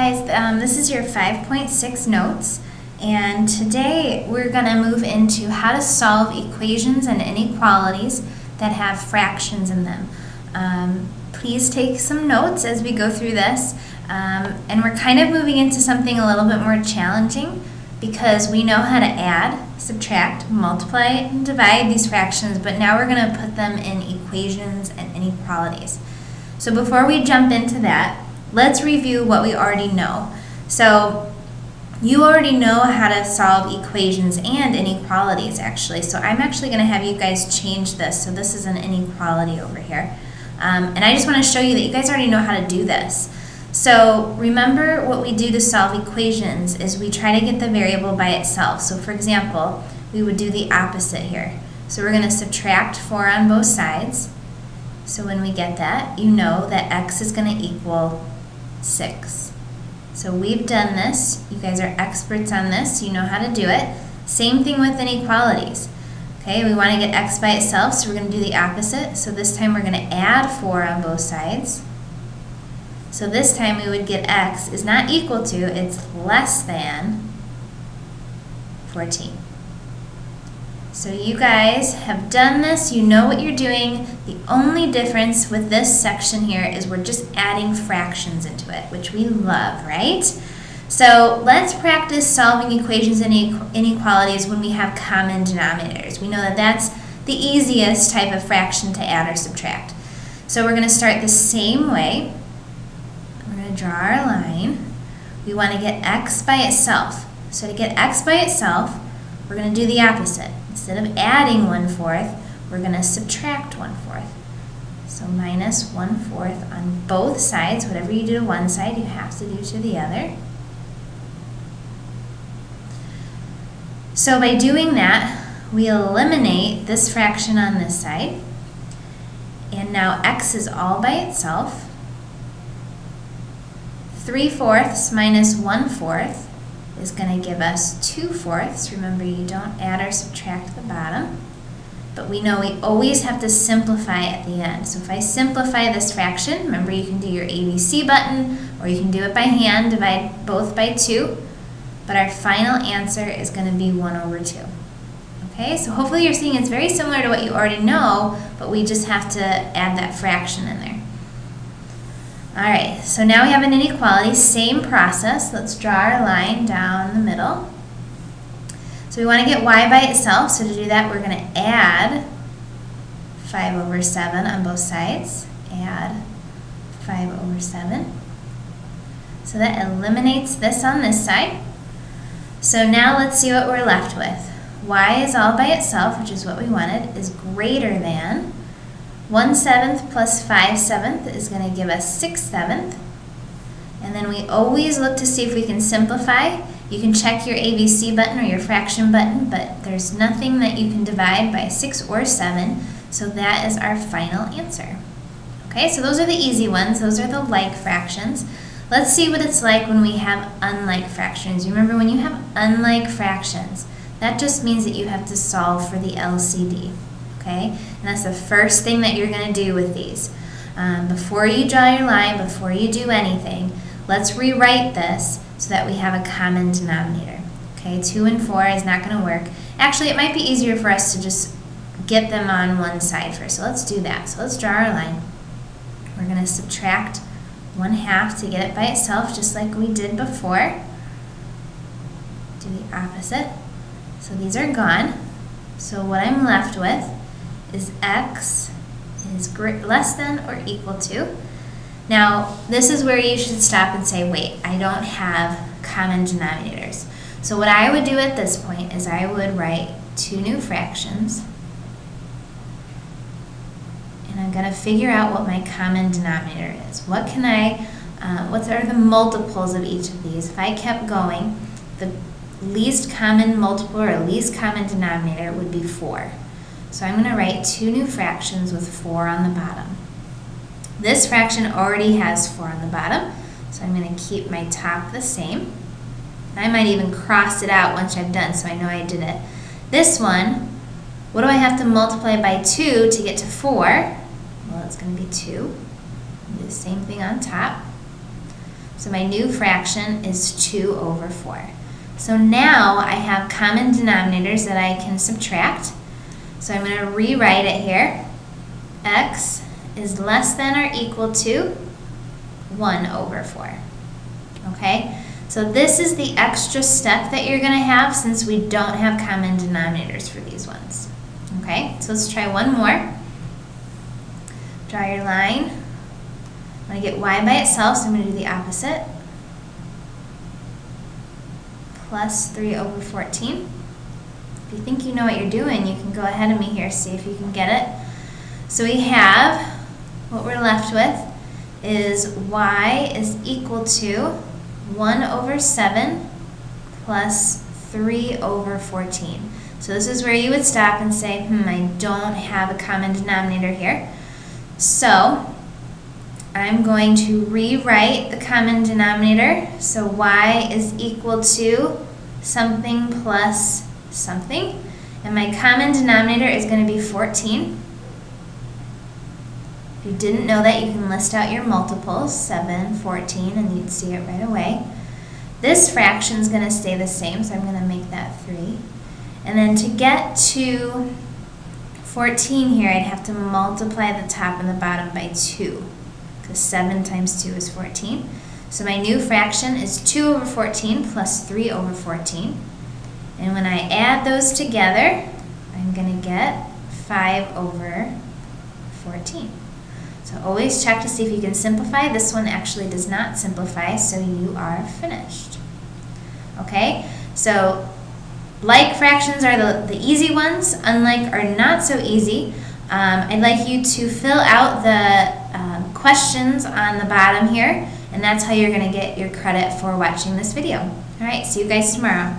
guys, this is your 5.6 notes, and today we're going to move into how to solve equations and inequalities that have fractions in them. Please take some notes as we go through this, and we're kind of moving into something a little bit more challenging because we know how to add, subtract, multiply, and divide these fractions, but now we're going to put them in equations and inequalities. So before we jump into that, let's review what we already know. So you already know how to solve equations and inequalities actually. So I'm actually going to have you guys change this. So this is an inequality over here. And I just want to show you that you guys already know how to do this. So remember what we do to solve equations is we try to get the variable by itself. So for example, we would do the opposite here. So we're going to subtract 4 on both sides. So when we get that, you know that x is going to equal 6. So we've done this. You guys are experts on this. You know how to do it. Same thing with inequalities. Okay, we want to get x by itself, so we're going to do the opposite. So this time we're going to add 4 on both sides. So this time we would get x is not equal to, it's less than 14. So you guys have done this, you know what you're doing. The only difference with this section here is we're just adding fractions into it, which we love, right? So let's practice solving equations and inequalities when we have common denominators. We know that that's the easiest type of fraction to add or subtract. So we're going to start the same way. We're going to draw our line. We want to get x by itself. So to get x by itself, we're going to do the opposite. Instead of adding 1/4, we're going to subtract 1/4. So minus 1/4 on both sides. Whatever you do to one side, you have to do to the other. So by doing that, we eliminate this fraction on this side. And now x is all by itself. 3/4 minus 1/4 is going to give us 2/4. Remember, you don't add or subtract the bottom. But we know we always have to simplify at the end. So if I simplify this fraction, remember you can do your ABC button, or you can do it by hand, divide both by 2. But our final answer is going to be 1/2. Okay, so hopefully you're seeing it's very similar to what you already know, but we just have to add that fraction in there. Alright, so now we have an inequality, same process. Let's draw our line down the middle. So we want to get y by itself, so to do that we're going to add 5/7 on both sides. Add 5/7. So that eliminates this on this side. So now let's see what we're left with. Y is all by itself, which is what we wanted, is greater than 1/7 plus 5/7 is going to give us 6/7. And then we always look to see if we can simplify. You can check your ABC button or your fraction button, but there's nothing that you can divide by 6 or 7, so that is our final answer. Okay, so those are the easy ones. Those are the like fractions. Let's see what it's like when we have unlike fractions. Remember, when you have unlike fractions, that just means that you have to solve for the LCD. Okay, and that's the first thing that you're going to do with these. Before you draw your line, before you do anything, let's rewrite this so that we have a common denominator. Okay, 2 and 4 is not going to work. Actually, it might be easier for us to just get them on one side first. So let's do that. So let's draw our line. We're going to subtract 1/2 to get it by itself, just like we did before. Do the opposite. So these are gone. So what I'm left with is x is less than or equal to. Now, this is where you should stop and say, wait, I don't have common denominators. So what I would do at this point is I would write 2 new fractions. And I'm going to figure out what my common denominator is. What are the multiples of each of these? If I kept going, the least common multiple or least common denominator would be 4. So I'm going to write 2 new fractions with 4 on the bottom. This fraction already has 4 on the bottom, so I'm going to keep my top the same. I might even cross it out once I've done, so I know I did it. This one, what do I have to multiply by 2 to get to 4? Well, it's going to be 2. Do the same thing on top. So my new fraction is 2 over 4. So now I have common denominators that I can subtract. So I'm going to rewrite it here. X is less than or equal to 1 over 4. Okay? So this is the extra step that you're going to have since we don't have common denominators for these ones. Okay? So let's try one more. Draw your line. I'm going to get y by itself, so I'm going to do the opposite. Plus 3 over 14. If you think you know what you're doing, you can go ahead of me here, see if you can get it. So we have, what we're left with is y is equal to 1 over 7 plus 3 over 14. So this is where you would stop and say, I don't have a common denominator here. So I'm going to rewrite the common denominator. So y is equal to something plus something. And my common denominator is going to be 14. If you didn't know that, you can list out your multiples, 7, 14, and you'd see it right away. This fraction is going to stay the same, so I'm going to make that 3. And then to get to 14 here, I'd have to multiply the top and the bottom by 2, because 7 times 2 is 14. So my new fraction is 2 over 14 plus 3 over 14. And when I add those together, I'm going to get 5 over 14. So always check to see if you can simplify. This one actually does not simplify, so you are finished. Okay, so like fractions are the easy ones, unlike are not so easy. I'd like you to fill out the questions on the bottom here, and that's how you're going to get your credit for watching this video. All right, see you guys tomorrow.